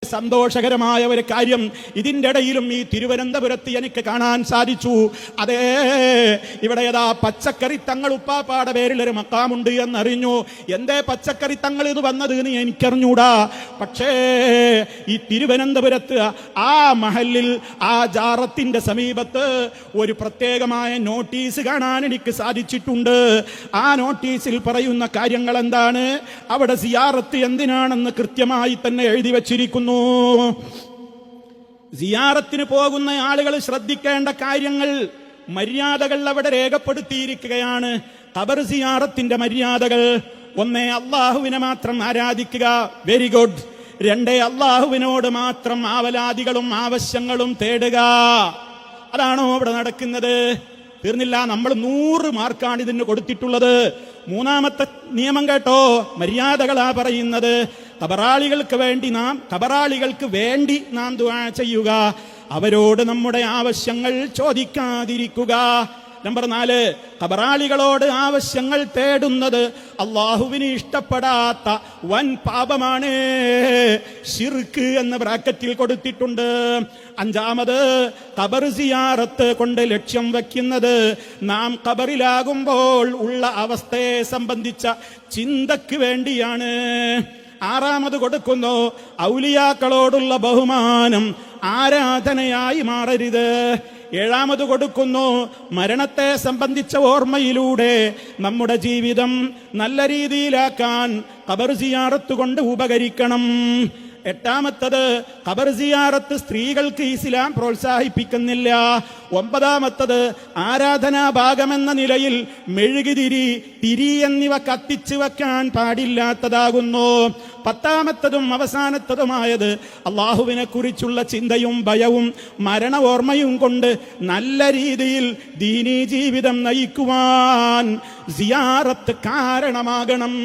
സന്തോഷകരമായ ഒരു കാര്യം ഇതിൻ്റെ ഇടയിലും ഈ തിരുവനന്തപുരത്ത് എനിക്ക് കാണാൻ സാധിച്ചു. അതേ, ഇവിടെ ഏതാ പച്ചക്കറി തങ്ങൾ ഉപ്പാപ്പാടെ പേരിൽ ഒരു മക്കാമുണ്ട് എന്നറിഞ്ഞു. എന്തേ പച്ചക്കറി തങ്ങൾ ഇത് വന്നത് എന്ന് എനിക്കറിഞ്ഞൂടാ. പക്ഷേ ഈ തിരുവനന്തപുരത്ത് ആ മഹലിൽ ആ ജാറത്തിന്റെ സമീപത്ത് ഒരു പ്രത്യേകമായ നോട്ടീസ് കാണാൻ എനിക്ക് സാധിച്ചിട്ടുണ്ട്. ആ നോട്ടീസിൽ പറയുന്ന കാര്യങ്ങൾ എന്താണ്? അവിടെ സിയാറത്ത് എന്തിനാണെന്ന് കൃത്യമായി തന്നെ എഴുതി വച്ചിരിക്കുന്നു. സിയാറത്തിന് പോകുന്ന ആളുകൾ ശ്രദ്ധിക്കേണ്ട കാര്യങ്ങൾ, മര്യാദകൾ അവിടെ രേഖപ്പെടുത്തിയിരിക്കുകയാണ്. ഖബർ സിയാറത്തിന്റെ മര്യാദകൾ: 1, അള്ളാഹുവിനെ മാത്രം ആരാധിക്കുക, വെരി ഗുഡ്. 2, അള്ളാഹുവിനോട് മാത്രം ആവലാദികളും ആവശ്യങ്ങളും തേടുക. അതാണോ അവിടെ നടക്കുന്നത്? തീർന്നില്ല, നമ്മൾ 100 മാർക്കാണ് ഇതിന് കൊടുത്തിട്ടുള്ളത്. 3ാമത്തെ നിയമം കേട്ടോ, മര്യാദകളാ പറയുന്നത്. ഖബറാളികൾക്ക് വേണ്ടി നാം ദുആ ചെയ്യുക, അവരോട് നമ്മുടെ ആവശ്യങ്ങൾ ചോദിക്കാതിരിക്കുക. നമ്പർ 4, ഖബറാളികളോട് ആവശ്യങ്ങൾ തേടുന്നത് അള്ളാഹുവിന് ഇഷ്ടപ്പെടാത്ത വൻ പാപമാണ്, ശിർക്ക് എന്ന് ബ്രാക്കറ്റിൽ കൊടുത്തിട്ടുണ്ട്. 5ാമത്, ഖബർ സിയാറത്ത് കൊണ്ട് ലക്ഷ്യം വയ്ക്കുന്നത് നാം ഖബറിലാകുമ്പോൾ ഉള്ള അവസ്ഥയെ സംബന്ധിച്ച ചിന്തയ്ക്ക് വേണ്ടിയാണ്. 6ാമത് കൊടുക്കുന്നു, ഔലിയാക്കളോടുള്ള ബഹുമാനം ആരാധനയായി മാറരുത്. 7ാമത് കൊടുക്കുന്നു, മരണത്തെ സംബന്ധിച്ച ഓർമ്മയിലൂടെ നമ്മുടെ ജീവിതം നല്ല രീതിയിലാക്കാൻ ഖബർ സിയാറത്ത് കൊണ്ട് ഉപകരിക്കണം. 8ാമത്തത്, ഖബർ സിയാറത്ത് സ്ത്രീകൾക്ക് ഇസ്ലാം പ്രോത്സാഹിപ്പിക്കുന്നില്ല. 9ാമത്തത്, ആരാധനാ ഭാഗമെന്ന നിലയിൽ മെഴുകുതിരി, തിരി എന്നിവ കത്തിച്ചു വെക്കാൻ പാടില്ലാത്തതാകുന്നു. 10ാമത്തതും അവസാനത്തതുമായത്, അള്ളാഹുവിനെ കുറിച്ചുള്ള ചിന്തയും ഭയവും മരണ ഓർമ്മയും കൊണ്ട് നല്ല രീതിയിൽ ദീനീ ജീവിതം നയിക്കുവാൻ സിയാറത്ത് കാരണമാകണം.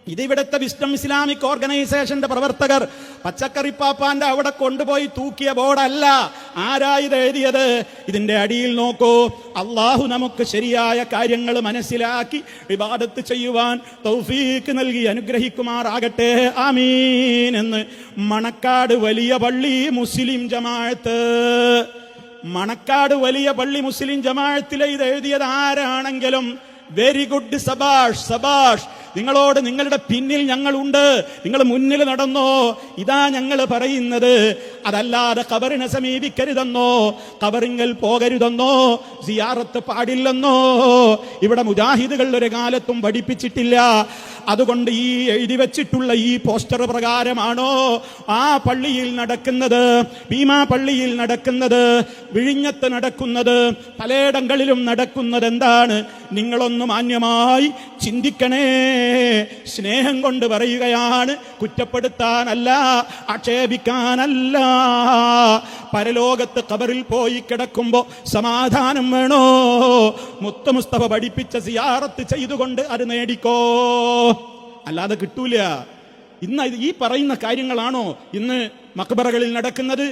ഇതിവിടുത്തെ വിസ്ഡം ഇസ്ലാമിക് ഓർഗനൈസേഷന്റെ പ്രവർത്തകർ പച്ചക്കറിപ്പാപ്പാന്റെ അവിടെ കൊണ്ടുപോയി തൂക്കിയ ബോർഡല്ല. ആരാ ഇത് എഴുതിയത്? ഇതിന്റെ അടിയിൽ നോക്കൂ, അള്ളാഹു നമുക്ക് ശരിയായ കാര്യങ്ങൾ മനസ്സിലാക്കി ഇബാദത്ത് ചെയ്യുവാൻ തൗഫീക്ക് നൽകി അനുഗ്രഹിക്കുമാറാകട്ടെ, ആമീൻ എന്ന് മണക്കാട് വലിയ പള്ളി മുസ്ലിം ജമാഅത്ത്. മണക്കാട് വലിയ പള്ളി മുസ്ലിം ജമാഅത്തിലെ ഇത് എഴുതിയത് ആരാണെങ്കിലും വെരി ഗുഡ്, സബാഷ് സബാഷ്. നിങ്ങളോട് നിങ്ങളുടെ പിന്നിൽ ഞങ്ങളുണ്ട്, നിങ്ങൾ മുന്നിൽ നടന്നോ. ഇതാ ഞങ്ങൾ പറയുന്നത്. അതല്ലാതെ ഖബറിനെ സമീപിക്കരുതെന്നോ, ഖബറിങ്കൽ പോകരുതെന്നോ, സിയാറത്ത് പാടില്ലെന്നോ ഇവിടെ മുജാഹിദുകൾ ഒരു കാലത്തും പഠിപ്പിച്ചിട്ടില്ല. അതുകൊണ്ട് ഈ എഴുതി വെച്ചിട്ടുള്ള ഈ പോസ്റ്റർ പ്രകാരമാണോ ആ പള്ളിയിൽ നടക്കുന്നത്, ഭീമാ പള്ളിയിൽ നടക്കുന്നത്, വിഴിഞ്ഞത്ത് നടക്കുന്നത്, പലയിടങ്ങളിലും നടക്കുന്നത് എന്താണ്? നിങ്ങളൊന്ന് മാന്യമായി ചിന്തിക്കണേ. സ്നേഹം കൊണ്ട് പറയുകയാണ്, കുറ്റപ്പെടുത്താനല്ല, ആക്ഷേപിക്കാനല്ല. പരലോകത്ത് ഖബറിൽ പോയി കിടക്കുമ്പോ സമാധാനം വേണോ? മുത്ത് മുസ്തഫ പഠിപ്പിച്ച സിയാറത്ത് ചെയ്തുകൊണ്ട് അത് നേടിക്കോ, അല്ലാതെ കിട്ടൂല. ഇന്ന് ഈ പറയുന്ന കാര്യങ്ങളാണോ ഇന്ന് മക്ബറകളിൽ നടക്കുന്നത്?